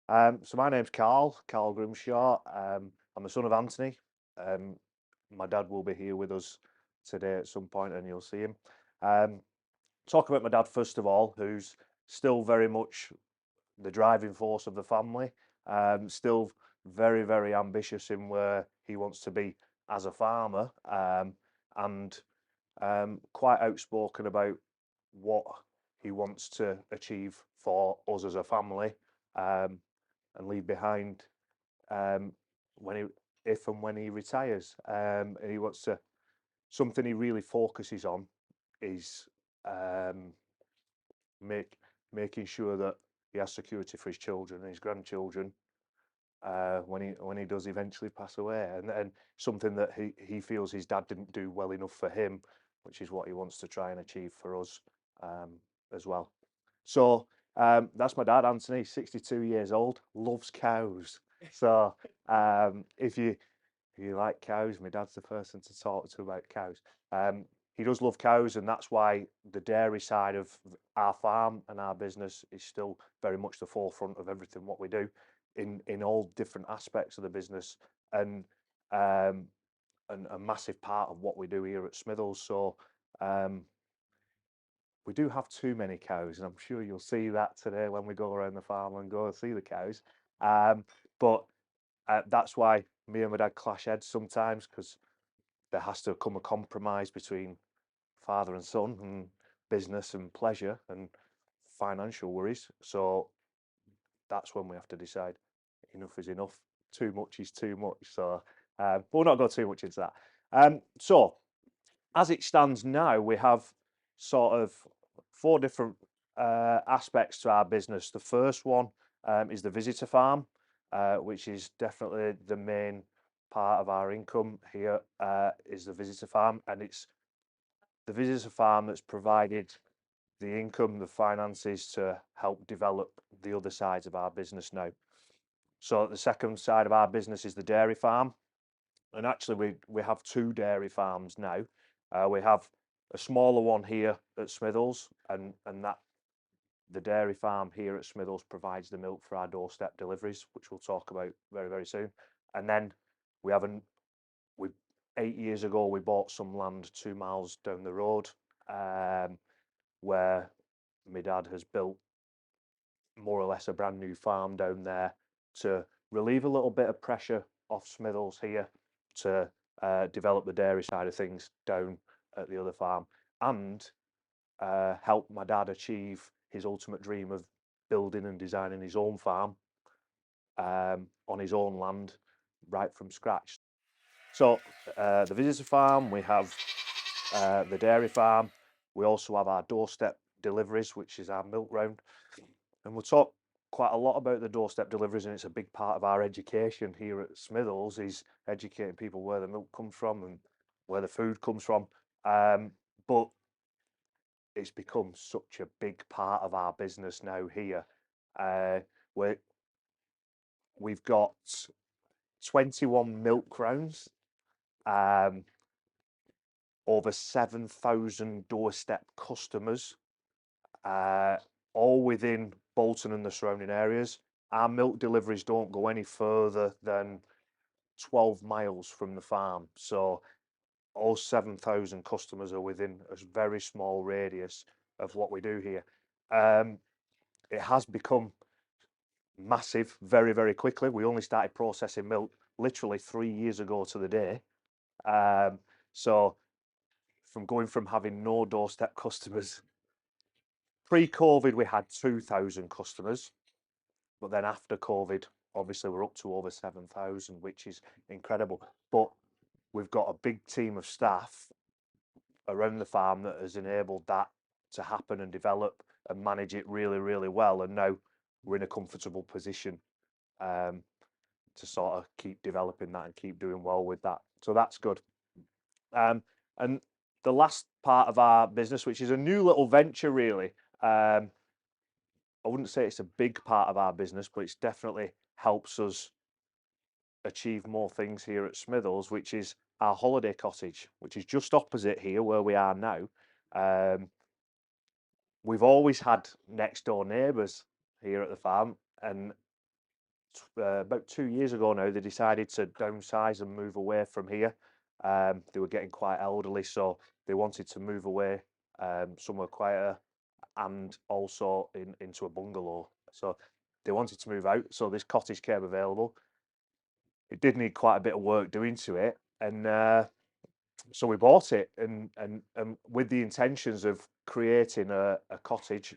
So my name's Carl Grimshaw. I'm the son of Anthony. Um, my dad will be here with us today at some point, and you'll see him. Um, talk about my dad first of all, who's still very much the driving force of the family. Still very ambitious in where he wants to be as a farmer, and quite outspoken about what he wants to achieve for us as a family. Um, and leave behind um, when he if and when he retires. And he wants to something he really focuses on is um, make making sure that he has security for his children and his grandchildren when he does eventually pass away, and something that he feels his dad didn't do well enough for him, which is what he wants to try and achieve for us um, as well. So that's my dad, Anthony, 62 years old, loves cows. So if you like cows, my dad's the person to talk to about cows. He does love cows, and that's why the dairy side of our farm and our business is still very much the forefront of everything what we do in all different aspects of the business, and um, and a massive part of what we do here at Smithills. So um, we do have too many cows, and I'm sure you'll see that today when we go around the farm and go and see the cows. Um, but that's why me and my dad clash heads sometimes, because there has to come a compromise between father and son, and business and pleasure and financial worries. So that's when we have to decide enough is enough, too much is too much. So we'll not go too much into that. So as it stands now, we have sort of four different aspects to our business. The first one is the visitor farm, which is definitely the main part of our income here, is the visitor farm, and it's the visitor farm that's provided the income, the finances to help develop the other sides of our business now. So the second side of our business is the dairy farm, and actually we have two dairy farms now. We have a smaller one here at Smithills, and that the dairy farm here at Smithills provides the milk for our doorstep deliveries, which we'll talk about very soon. And then we have an we 8 years ago we bought some land 2 miles down the road, um, where my dad has built more or less a brand new farm down there to relieve a little bit of pressure off Smithills here to develop the dairy side of things down at the other farm, and help my dad achieve his ultimate dream of building and designing his own farm on his own land right from scratch. So the visitor farm, we have the dairy farm, we also have our doorstep deliveries, which is our milk round. And we'll talk quite a lot about the doorstep deliveries, and it's a big part of our education here at Smithills, is educating people where the milk comes from and where the food comes from. But it's become such a big part of our business now here. Where we've got 21 milk rounds, um, over 7,000 doorstep customers, uh, all within Bolton and the surrounding areas. Our milk deliveries don't go any further than 12 miles from the farm. So all 7,000 customers are within a very small radius of what we do here. It has become massive very quickly. We only started processing milk literally 3 years ago to the day. So from going from having no doorstep customers, pre-COVID we had 2,000 customers, but then after COVID, obviously we're up to over 7,000, which is incredible. But we've got a big team of staff around the farm that has enabled that to happen and develop and manage it really well. And now we're in a comfortable position um, to sort of keep developing that and keep doing well with that. So that's good. And the last part of our business, which is a new little venture, really. I wouldn't say it's a big part of our business, but it's definitely helps us achieve more things here at Smithills, which is our holiday cottage, which is just opposite here where we are now. Um, we've always had next door neighbours here at the farm, and about 2 years ago now, they decided to downsize and move away from here. They were getting quite elderly, so they wanted to move away somewhere quieter and also into a bungalow. So they wanted to move out. So this cottage came available. It did need quite a bit of work doing to it, and so we bought it, and with the intentions of creating a cottage,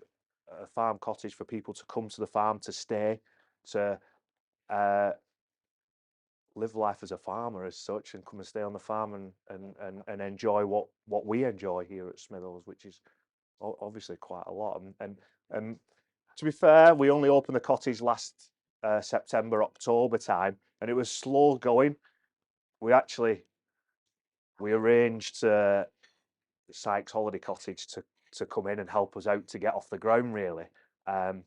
a farm cottage for people to come to the farm to stay, to uh, live life as a farmer as such, and come and stay on the farm and enjoy what we enjoy here at Smithills, which is obviously quite a lot. And to be fair, we only opened the cottage last September, October time, and it was slow going. We actually we arranged Sykes Holiday Cottage to come in and help us out to get off the ground, really. Um,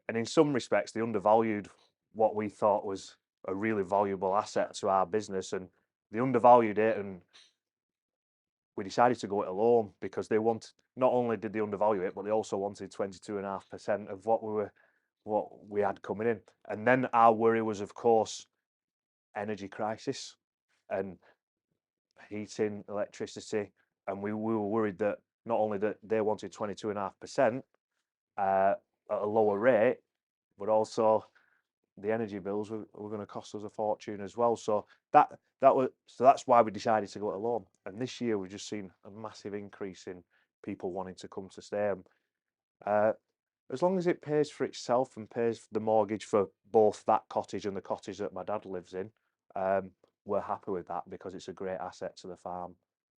and in some respects, they undervalued what we thought was a really valuable asset to our business, and they undervalued it, and we decided to go it alone because they wanted, not only did they undervalue it, but they also wanted 22.5% of what we had coming in. And then our worry was, of course, energy crisis and heating, electricity, and we were worried that not only that they wanted 22.5% at a lower rate, but also the energy bills were going to cost us a fortune as well. So that's why we decided to go it alone. And this year we've just seen a massive increase in people wanting to come to stay. Uh, as long as it pays for itself and pays the mortgage for both that cottage and the cottage that my dad lives in, um, we're happy with that because it's a great asset to the farm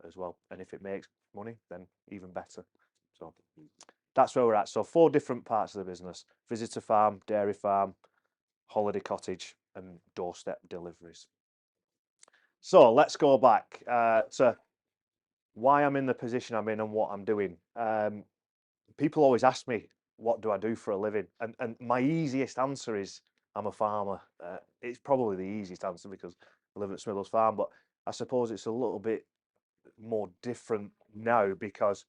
as well. And if it makes money, then even better. So that's where we're at. So 4 different parts of the business: visitor farm, dairy farm, holiday cottage, and doorstep deliveries. So let's go back to why I'm in the position I'm in and what I'm doing. People always ask me, what do I do for a living? And my easiest answer is I'm a farmer. It's probably the easiest answer because I live at Smithills Farm, but I suppose it's a little bit more different now because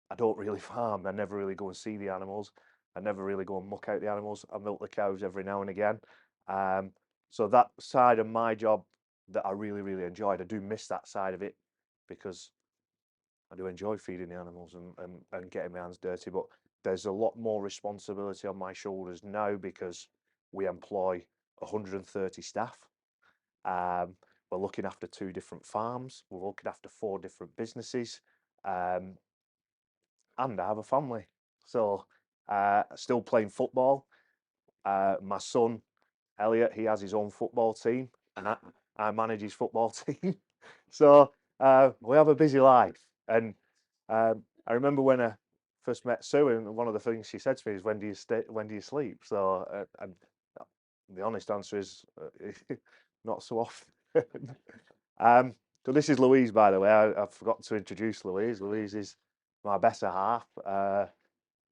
I don't really farm. I never really go and see the animals. I never really go and muck out the animals. I milk the cows every now and again. Um, so that side of my job that I really, really enjoyed, I do miss that side of it because I do enjoy feeding the animals and getting my hands dirty. But there's a lot more responsibility on my shoulders now because we employ 130 staff. Um, we're looking after 2 different farms. We're looking after 4 different businesses. Um, and I have a family. So still playing football. My son Elliot, he has his own football team, and I manage his football team. So we have a busy life. And I remember when I first met Sue, and one of the things she said to me is, "When do you stay? When do you sleep?" So and the honest answer is not so often. So this is Louise, by the way. I forgot to introduce Louise. Louise is my better half.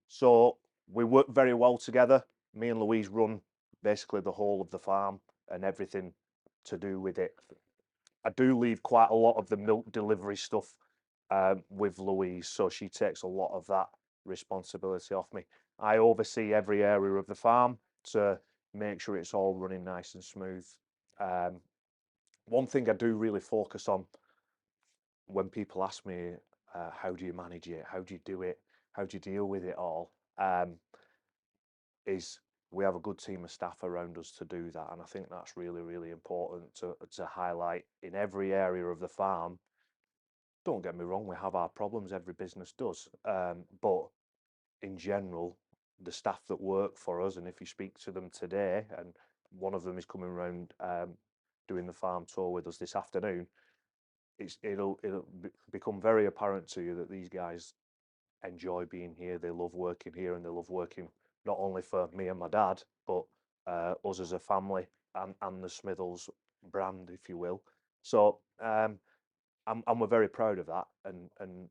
So we work very well together. Me and Louise run basically the whole of the farm and everything to do with it. I do leave quite a lot of the milk delivery stuff with Louise, so she takes a lot of that responsibility off me. I oversee every area of the farm to make sure it's all running nice and smooth. One thing I do really focus on when people ask me, how do you manage it? How do you do it? How do you deal with it all? Is we have a good team of staff around us to do that, and I think that's really, really important to highlight in every area of the farm. Don't get me wrong, we have our problems, every business does, but in general, the staff that work for us, and if you speak to them today, and one of them is coming around doing the farm tour with us this afternoon, it'll become very apparent to you that these guys enjoy being here. They love working here, and they love working not only for me and my dad, but us as a family and the Smithills brand, if you will. So and we're very proud of that, and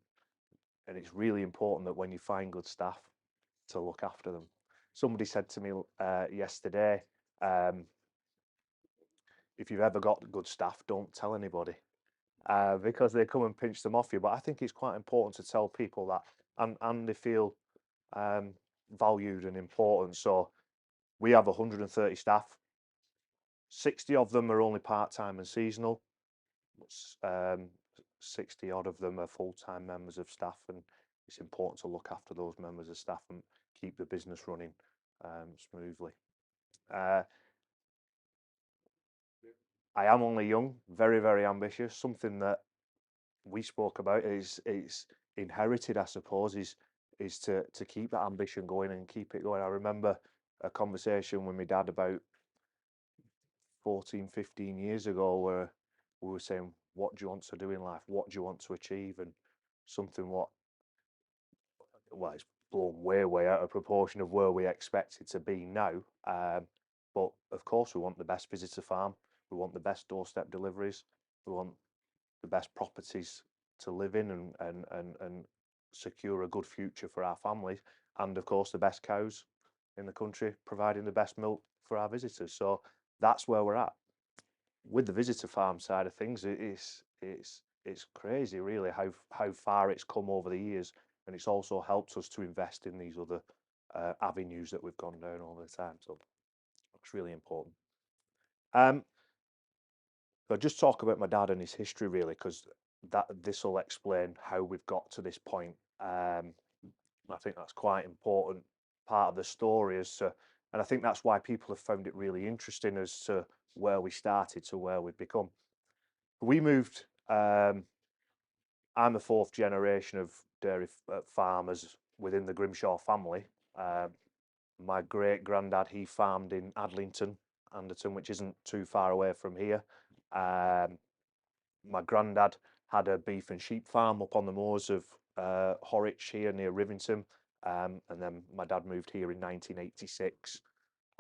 it's really important that when you find good staff, to look after them. Somebody said to me yesterday, if you've ever got good staff, don't tell anybody because they come and pinch them off you. But I think it's quite important to tell people that, and they feel valued and important. So We have 130 staff. 60 of them are only part-time and seasonal. 60 odd of them are full-time members of staff, and it's important to look after those members of staff and keep the business running smoothly. I am only young, very, very ambitious. Something that we spoke about is it's inherited, I suppose, is to keep that ambition going and keep it going. I remember a conversation with my dad about 14, 15 years ago where we were saying, what do you want to do in life? What do you want to achieve? And something well, it's blown way, way out of proportion of where we expect it to be now. But of course, we want the best visitor farm. We want the best doorstep deliveries. We want the best properties to live in and secure a good future for our families. And of course, the best cows in the country, providing the best milk for our visitors. So that's where we're at. With the visitor farm side of things, it's crazy really how far it's come over the years, and it's also helped us to invest in these other avenues that we've gone down all the time. So it's really important. I'll just talk about my dad and his history really, because this will explain how we've got to this point. I think that's quite important part of the story and I think that's why people have found it really interesting as to where we started to where we've become. We moved. I'm the fourth generation of dairy farmers within the Grimshaw family. My great granddad, he farmed in Anderton, which isn't too far away from here. My granddad had a beef and sheep farm up on the moors of Horwich here near Rivington, and then my dad moved here in 1986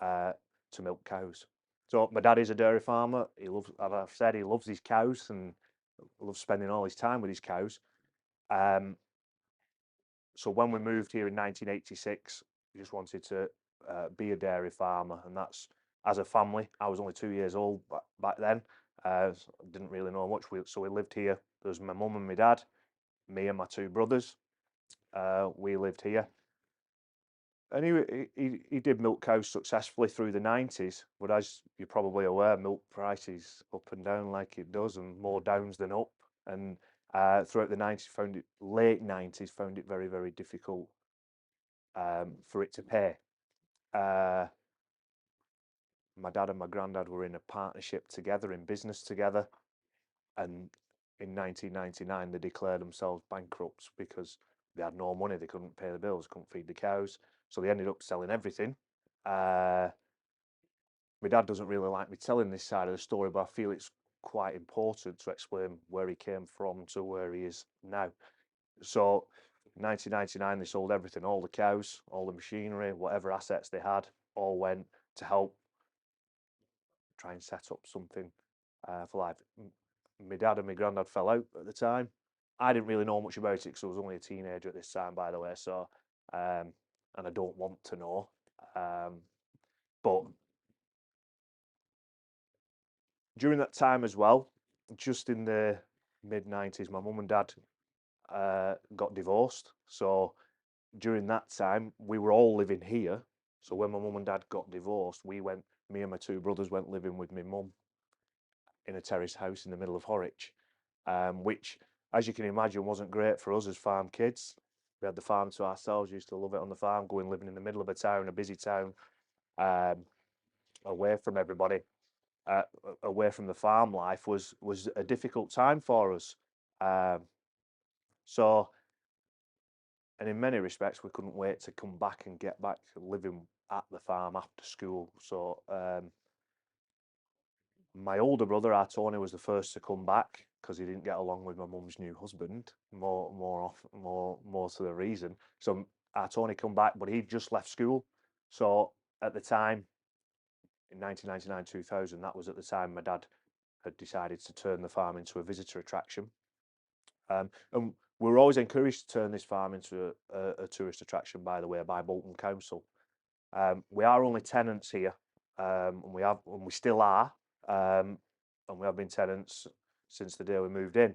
to milk cows. So my dad is a dairy farmer. He loves, as I've said, he loves his cows and loves spending all his time with his cows. So when we moved here in 1986, we just wanted to be a dairy farmer, and that's as a family. I was only 2 years old back then. Didn't really know much. So we lived here. There was my mum and my dad, me and my two brothers. We lived here. And he did milk cows successfully through the 90s, but as you're probably aware, milk prices up and down like it does, and more downs than up. And throughout the 90s, late 90s, found it very, very difficult for it to pay. My dad and my granddad were in a partnership together, in business together, and in 1999 they declared themselves bankrupt because they had no money, they couldn't pay the bills, couldn't feed the cows, so they ended up selling everything. My dad doesn't really like me telling this side of the story, but I feel it's quite important to explain where he came from to where he is now. So in 1999 they sold everything, all the cows, all the machinery, whatever assets they had, all went to help try and set up something for life. My dad and my granddad fell out at the time. I didn't really know much about it because I was only a teenager at this time, by the way. So, and I don't want to know. But during that time as well, just in the mid-90s, my mum and dad got divorced. So during that time, we were all living here. So when my mum and dad got divorced, me and my two brothers went living with my mum in a terrace house in the middle of Horwich, which, as you can imagine, wasn't great for us as farm kids. We had the farm to ourselves, used to love it on the farm, going living in the middle of a town, a busy town, away from everybody, away from the farm life was a difficult time for us. So, and in many respects, we couldn't wait to come back and get back living at the farm after school. So, my older brother, our Tony, was the first to come back because he didn't get along with my mum's new husband. More to the reason. So our Tony come back, but he'd just left school. So at the time, in 1999, 2000, that was at the time my dad had decided to turn the farm into a visitor attraction. And we were always encouraged to turn this farm into a tourist attraction, by the way, by Bolton Council. We are only tenants here, and we still are, and we have been tenants since the day we moved in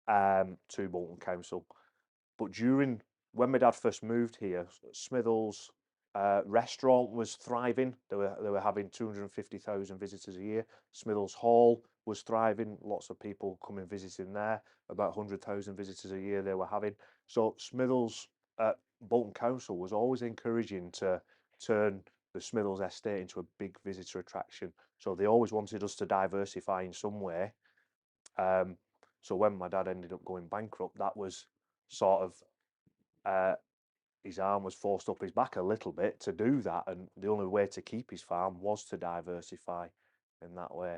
to Bolton Council. But when my dad first moved here, Smithills Restaurant was thriving. They were having 250,000 visitors a year. Smithills Hall was thriving. Lots of people coming visiting there. About 100,000 visitors a year they were having. So Smithills Bolton Council was always encouraging to turn the Smithills estate into a big visitor attraction. So they always wanted us to diversify in some way. So when my dad ended up going bankrupt, that was sort of his arm was forced up his back a little bit to do that, and the only way to keep his farm was to diversify in that way.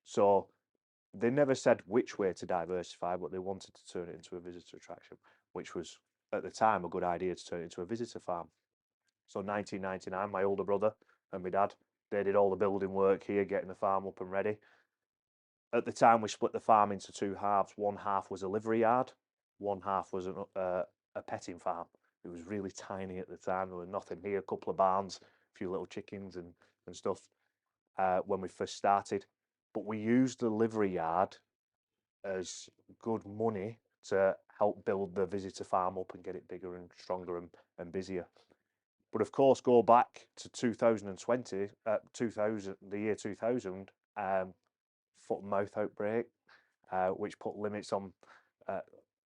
So they never said which way to diversify, but they wanted to turn it into a visitor attraction, which was at the time a good idea to turn it into a visitor farm. So 1999, my older brother and my dad, they did all the building work here, getting the farm up and ready. At the time, we split the farm into two halves. One half was a livery yard, one half was a petting farm. It was really tiny at the time. There was nothing here, a couple of barns, a few little chickens and stuff when we first started. But we used the livery yard as good money to help build the visitor farm up and get it bigger and stronger and busier. But of course, go back to 2020, the year 2000, foot and mouth outbreak, which put limits on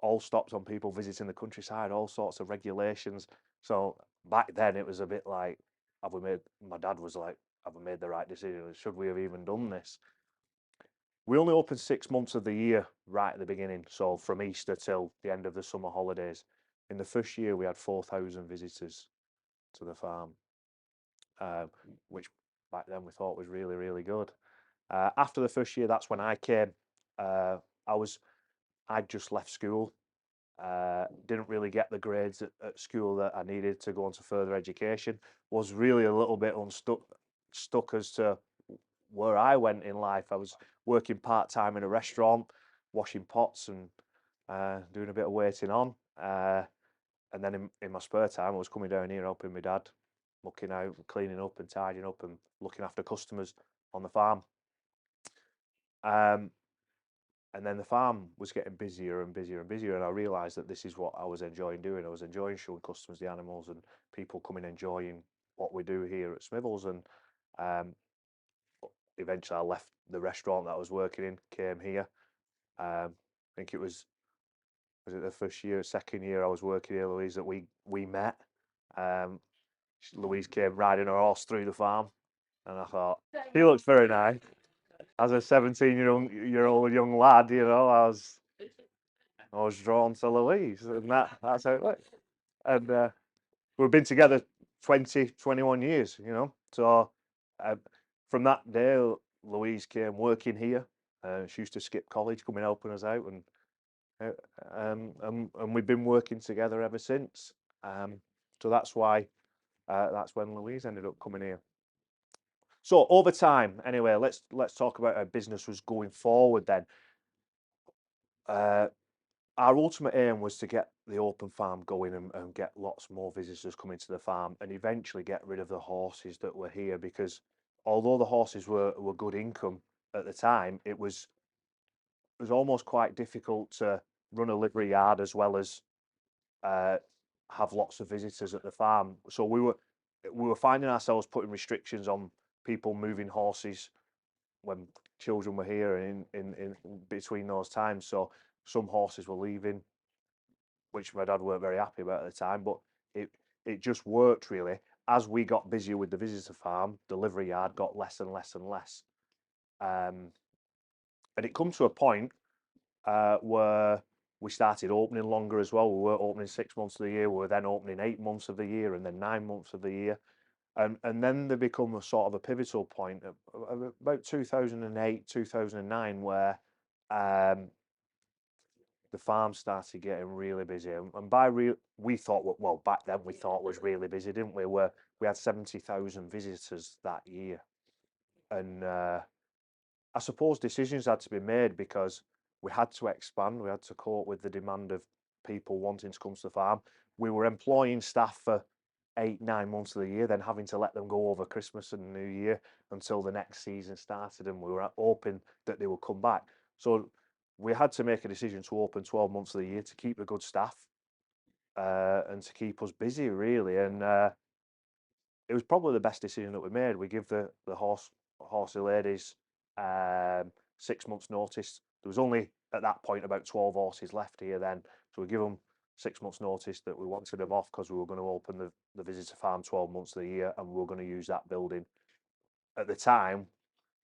all stops on people visiting the countryside, all sorts of regulations. So back then it was a bit like, my dad was like, have we made the right decision? Should we have even done this? We only opened 6 months of the year right at the beginning. So from Easter till the end of the summer holidays. In the first year, we had 4,000 visitors to the farm, which back then we thought was really, really good. After the first year, that's when I came. I'd just left school. Didn't really get the grades at school that I needed to go on to further education. Was really a little bit stuck as to where I went in life. I was working part-time in a restaurant, washing pots and doing a bit of waiting on. And then in my spare time, I was coming down here helping my dad, looking out, cleaning up and tidying up and looking after customers on the farm. And then the farm was getting busier and busier and busier, and I realised that this is what I was enjoying doing. I was enjoying showing customers the animals and people coming enjoying what we do here at Smithills. And eventually I left the restaurant that I was working in, came here. I think it was it the first year, second year I was working here, Louise, that we met. Louise came riding her horse through the farm, and I thought, he looks very nice. As a 17-year-old young lad, I was drawn to Louise, and that's how it went. And we've been together 20, 21 years, So from that day, Louise came working here. She used to skip college, coming helping us out, and we've been working together ever since. So that's why that's when Louise ended up coming here. So over time, anyway, let's talk about how business was going forward then. Our ultimate aim was to get the open farm going and get lots more visitors coming to the farm and eventually get rid of the horses that were here, because although the horses were good income at the time, it was almost quite difficult to run a livery yard as well as have lots of visitors at the farm. So we were finding ourselves putting restrictions on people moving horses when children were here and in between those times. So some horses were leaving, which my dad weren't very happy about at the time, but it just worked really. As we got busier with the visitor farm, the livery yard got less and less and less. And it come to a point where we started opening longer as well. We were opening 6 months of the year. We were then opening 8 months of the year and then 9 months of the year. And then there become a sort of a pivotal point of about 2008, 2009, where the farm started getting really busy. And we thought, well, back then we thought was really busy, didn't we? Where we had 70,000 visitors that year. And I suppose decisions had to be made because we had to expand. We had to cope with the demand of people wanting to come to the farm. We were employing staff for 8, 9 months of the year, then having to let them go over Christmas and New Year until the next season started, and we were hoping that they would come back. So we had to make a decision to open 12 months of the year to keep the good staff and to keep us busy, really. And it was probably the best decision that we made. We give the horsey ladies 6 months notice. There was only at that point about 12 horses left here then, so we give them 6 months notice that we wanted them off because we were going to open the visitor farm 12 months of the year, and we were going to use that building. At the time,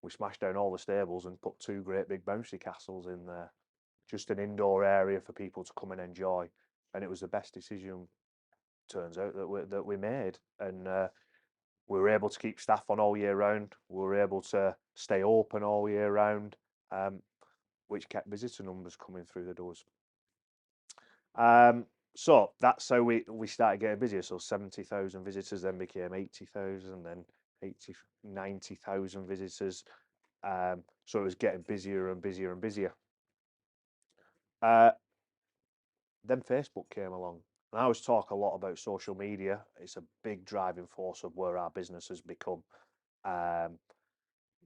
we smashed down all the stables and put two great big bouncy castles in there, just an indoor area for people to come and enjoy, and it was the best decision, turns out, that we made. And we were able to keep staff on all year round. We were able to stay open all year round, which kept visitor numbers coming through the doors. So that's how we started getting busier. So 70,000 visitors, then became 80,000, then 80, 90,000 visitors. So it was getting busier and busier and busier. Then Facebook came along. And I always talk a lot about social media. It's a big driving force of where our business has become.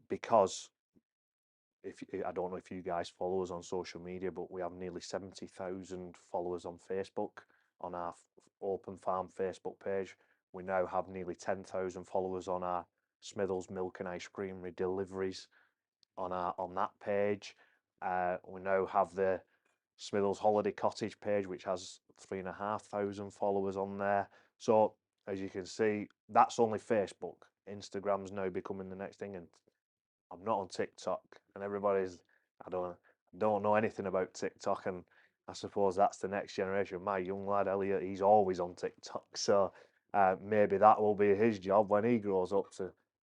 Because I don't know if you guys follow us on social media, but we have nearly 70,000 followers on Facebook on our Open Farm Facebook page. We now have nearly 10,000 followers on our Smithills Milk and Ice Creamery deliveries on that page. We now have the Smithills Holiday Cottage page, which has 3,500 followers on there. So as you can see, that's only Facebook. Instagram's now becoming the next thing, and I'm not on TikTok, and everybody's, I don't know anything about TikTok, and I suppose that's the next generation. My young lad Elliot, he's always on TikTok, so maybe that will be his job when he grows up.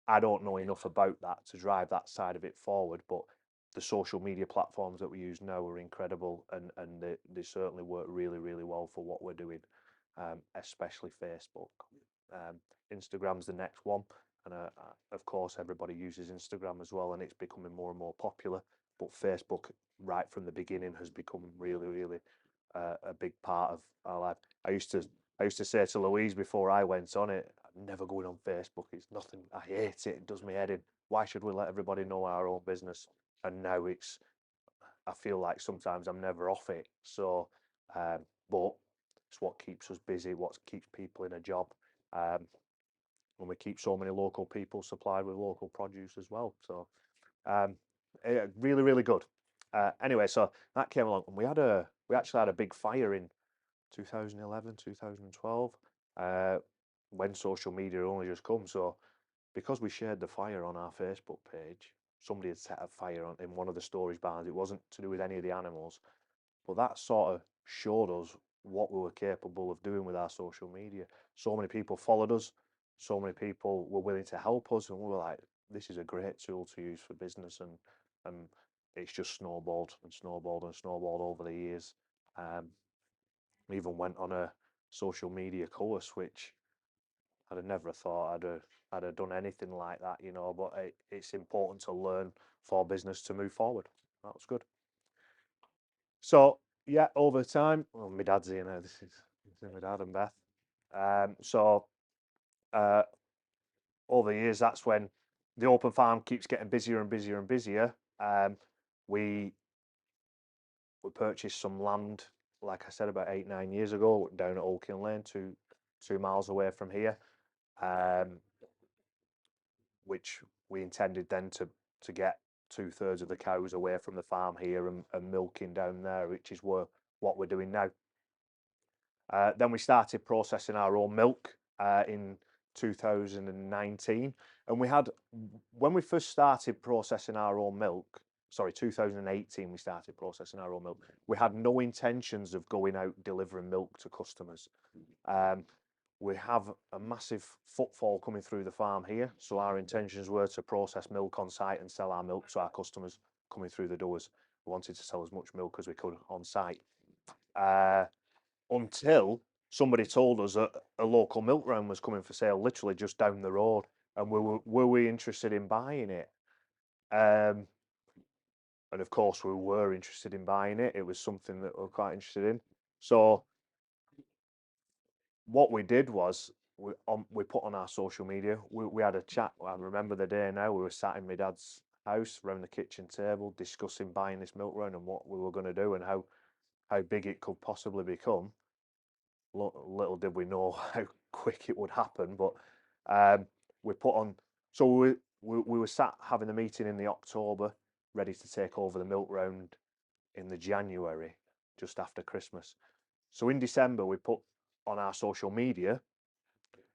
I don't know enough about that to drive that side of it forward, but the social media platforms that we use now are incredible, and they certainly work really, really well for what we're doing, especially Facebook. Instagram's the next one. And of course, everybody uses Instagram as well, and it's becoming more and more popular. But Facebook, right from the beginning, has become really, really a big part of our life. I used to say to Louise before I went on it, I'm never going on Facebook. It's nothing. I hate it. It does me head in. Why should we let everybody know our own business? And now I feel like sometimes I'm never off it. So, but it's what keeps us busy, what keeps people in a job. And we keep so many local people supplied with local produce as well. So really, really good. Anyway, so that came along, and we actually had a big fire in 2011, 2012, when social media only just come. So because we shared the fire on our Facebook page, somebody had set a fire in one of the storage barns. It wasn't to do with any of the animals, but that sort of showed us what we were capable of doing with our social media. So many people followed us, so many people were willing to help us, and we were like, this is a great tool to use for business, and it's just snowballed and snowballed and snowballed over the years. We even went on a social media course, which I'd have never thought I'd have done anything like that, but it's important to learn for business to move forward. That was good. So yeah, over time, well, my dad's here now. This is my dad and Beth. So over the years, that's when the open farm keeps getting busier and busier and busier. We purchased some land, like I said, about 8-9 years ago, down at Oakin Lane, 2 miles away from here, which we intended then to get 2/3 of the cows away from the farm here and milking down there, which is what we're doing now. Then we started processing our own milk in 2019, and when we first started processing our own milk, sorry, 2018 we started processing our own milk. We had no intentions of going out delivering milk to customers. We have a massive footfall coming through the farm here, so our intentions were to process milk on site and sell our milk to our customers coming through the doors. We wanted to sell as much milk as we could on site. Until somebody told us that a local milk round was coming for sale literally just down the road, and were we interested in buying it? And of course we were interested in buying it. It was something that we were quite interested in. So what we did was we put on our social media. We had a chat. I remember the day now. We were sat in my dad's house around the kitchen table discussing buying this milk round and what we were going to do and how big it could possibly become. Little did we know how quick it would happen, but We put on, so we were sat having a meeting in the October, ready to take over the milk round in the January, just after Christmas. So in December, we put on our social media,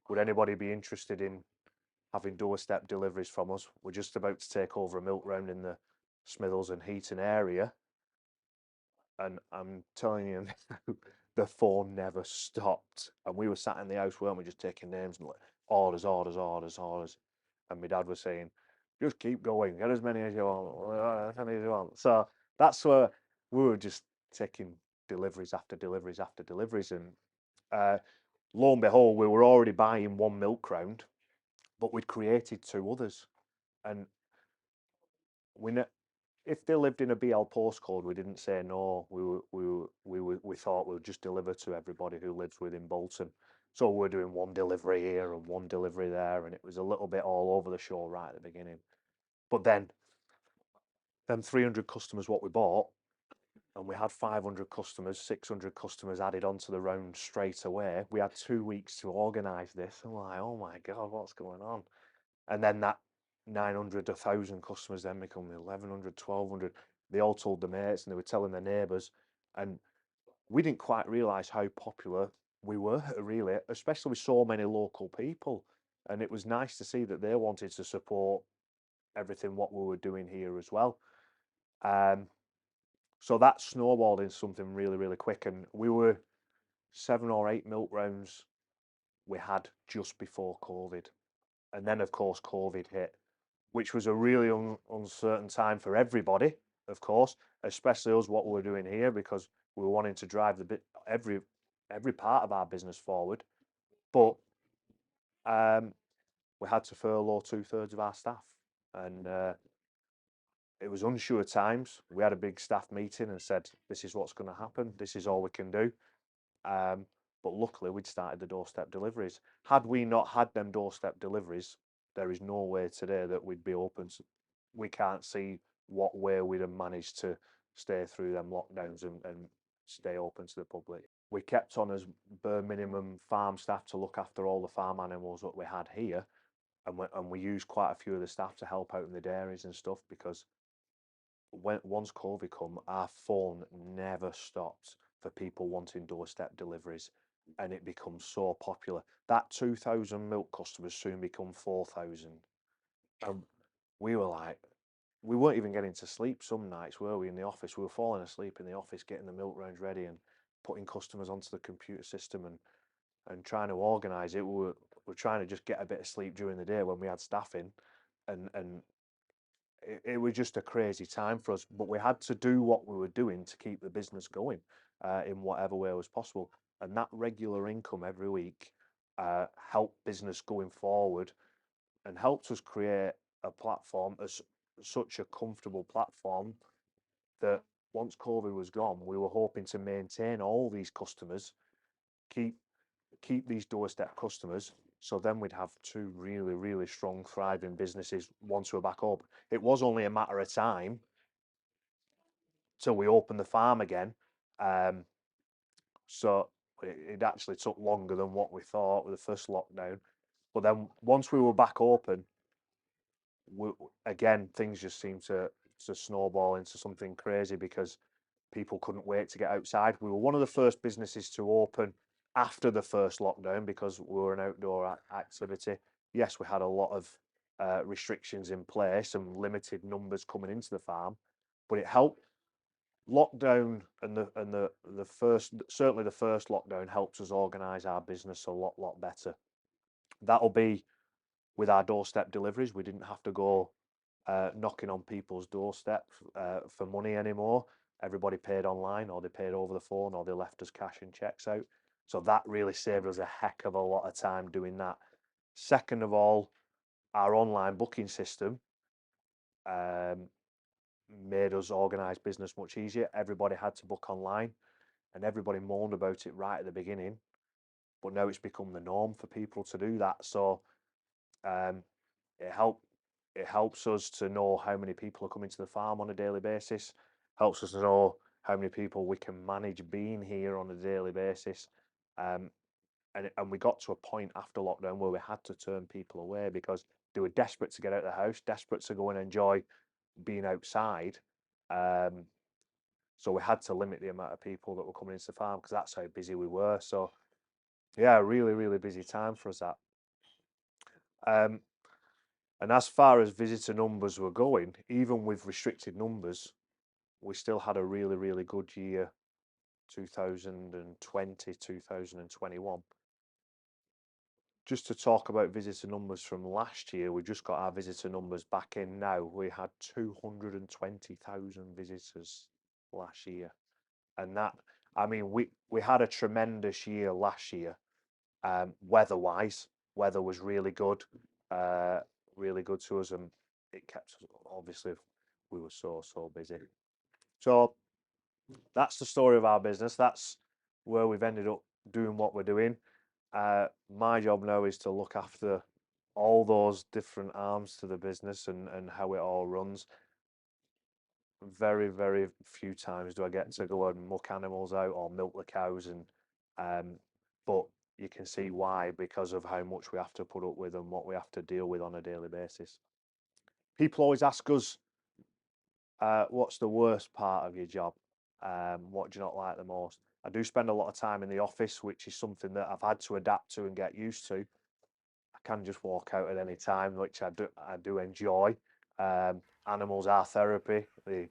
would anybody be interested in having doorstep deliveries from us? We're just about to take over a milk round in the Smithills and Heaton area. And I'm telling you, the phone never stopped. And we were sat in the house, weren't we, just taking names and like, orders, orders, orders, orders. And my dad was saying, just keep going, get as many as you want, as many as you want. So that's where we were just taking deliveries after deliveries after deliveries. And lo and behold, we were already buying one milk round, but we'd created two others. And we if they lived in a BL postcode, we didn't say no. We thought we'd just deliver to everybody who lives within Bolton. So we're doing one delivery here and one delivery there, and it was a little bit all over the show right at the beginning. But then, them 300 customers what we bought, and we had 500 customers, 600 customers added onto the round straight away. We had 2 weeks to organise this. I'm like, oh my God, what's going on? And then that 900, 1,000 customers then become 1,100, 1,200. They all told their mates and they were telling their neighbours. And we didn't quite realise how popular we were, really, especially with so many local people. And it was nice to see that they wanted to support everything what we were doing here as well. So that snowballed into something really, really quick. And we were 7 or 8 milk rounds we had just before COVID. And then, of course, COVID hit, which was a really uncertain time for everybody, of course, especially us, what we were doing here, because we were wanting to drive every part of our business forward. But we had to furlough 2/3 of our staff, and it was unsure times. We had a big staff meeting and said, "This is what's going to happen. This is all we can do." But luckily, we'd started the doorstep deliveries. Had we not had them doorstep deliveries, there is no way today that we'd be open. We can't see what way we'd have managed to stay through them lockdowns and stay open to the public. We kept on as bare minimum farm staff to look after all the farm animals that we had here, and we used quite a few of the staff to help out in the dairies and stuff, because once COVID come, our phone never stopped for people wanting doorstep deliveries, and it becomes so popular. That 2,000 milk customers soon become 4,000, and we were like, we weren't even getting to sleep some nights, were we, in the office? We were falling asleep in the office, getting the milk rounds ready and putting customers onto the computer system and trying to organise it. We were trying to just get a bit of sleep during the day when we had staff in, and it was just a crazy time for us. But we had to do what we were doing to keep the business going in whatever way was possible. And that regular income every week helped business going forward and helped us create a platform, as such a comfortable platform, that once COVID was gone, we were hoping to maintain all these customers, keep these doorstep customers, so then we'd have two really, really strong, thriving businesses once we're back up. It was only a matter of time till we opened the farm again. So it actually took longer than what we thought with the first lockdown. But then once we were back open, again, things just seemed to snowball into something crazy, because people couldn't wait to get outside. We were one of the first businesses to open after the first lockdown, because we were an outdoor activity. Yes, we had a lot of restrictions in place and limited numbers coming into the farm, but it helped. Lockdown and the first, certainly the first lockdown, helped us organise our business a lot better. That'll be with our doorstep deliveries. We didn't have to go knocking on people's doorsteps for money anymore. Everybody paid online, or they paid over the phone, or they left us cash and checks out. So that really saved us a heck of a lot of time doing that. Second of all, our online booking system made us organise business much easier. Everybody had to book online, and everybody moaned about it right at the beginning, but now it's become the norm for people to do that. So it helps us to know how many people are coming to the farm on a daily basis, helps us to know how many people we can manage being here on a daily basis. and we got to a point after lockdown where we had to turn people away because they were desperate to get out of the house, desperate to go and enjoy being outside. Um, so we had to limit the amount of people that were coming into the farm because that's how busy we were. So yeah, really, really busy time for us that. Um, and as far as visitor numbers were going, even with restricted numbers, we still had a really, really good year, 2020, 2021. Just to talk about visitor numbers from last year, we just got our visitor numbers back in now. We had 220,000 visitors last year. And that, I mean, we had a tremendous year last year, weather-wise. Weather was really good to us, and it kept us, obviously, we were so busy. So that's the story of our business. That's where we've ended up doing what we're doing. My job now is to look after all those different arms to the business and how it all runs. Very, very few times do I get to go and muck animals out or milk the cows, and but you can see why, because of how much we have to put up with and what we have to deal with on a daily basis. People always ask us, what's the worst part of your job? What do you not like the most? I do spend a lot of time in the office, which is something that I've had to adapt to and get used to. I can just walk out at any time, which I do enjoy. Animals are therapy. They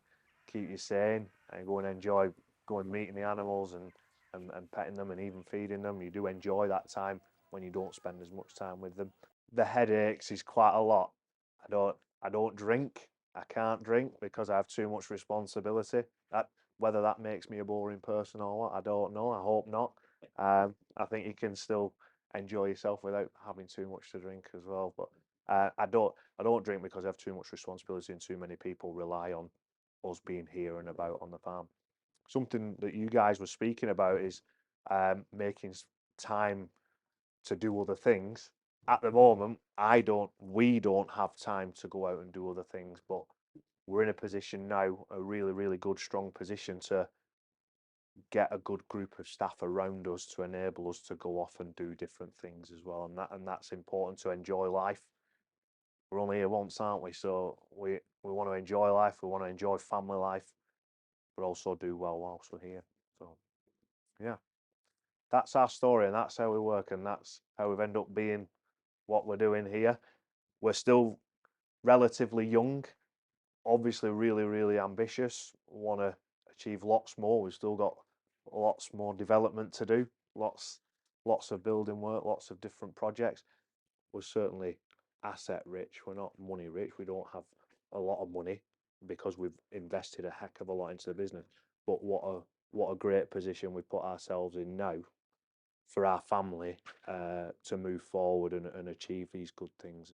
keep you sane and go and enjoy going meeting the animals and petting them and even feeding them. You do enjoy that time when you don't spend as much time with them. The headaches is quite a lot. I don't drink. I can't drink because I have too much responsibility. Whether that makes me a boring person or what, I don't know. I hope not. I think you can still enjoy yourself without having too much to drink as well. But I don't drink because I have too much responsibility and too many people rely on us being here and about on the farm. Something that you guys were speaking about is making time to do other things. At the moment, we don't have time to go out and do other things, but we're in a position now, a really, really good, strong position to get a good group of staff around us to enable us to go off and do different things as well. And that's important to enjoy life. We're only here once, aren't we? So we want to enjoy life, we want to enjoy family life, but also do well whilst we're here. So yeah, that's our story and that's how we work and that's how we've ended up being what we're doing here. We're still relatively young, obviously really, really ambitious, want to achieve lots more. We've still got lots more development to do, lots of building work, lots of different projects. We're certainly asset rich. We're not money rich. We don't have a lot of money because we've invested a heck of a lot into the business. But what a great position we put ourselves in now for our family to move forward and achieve these good things.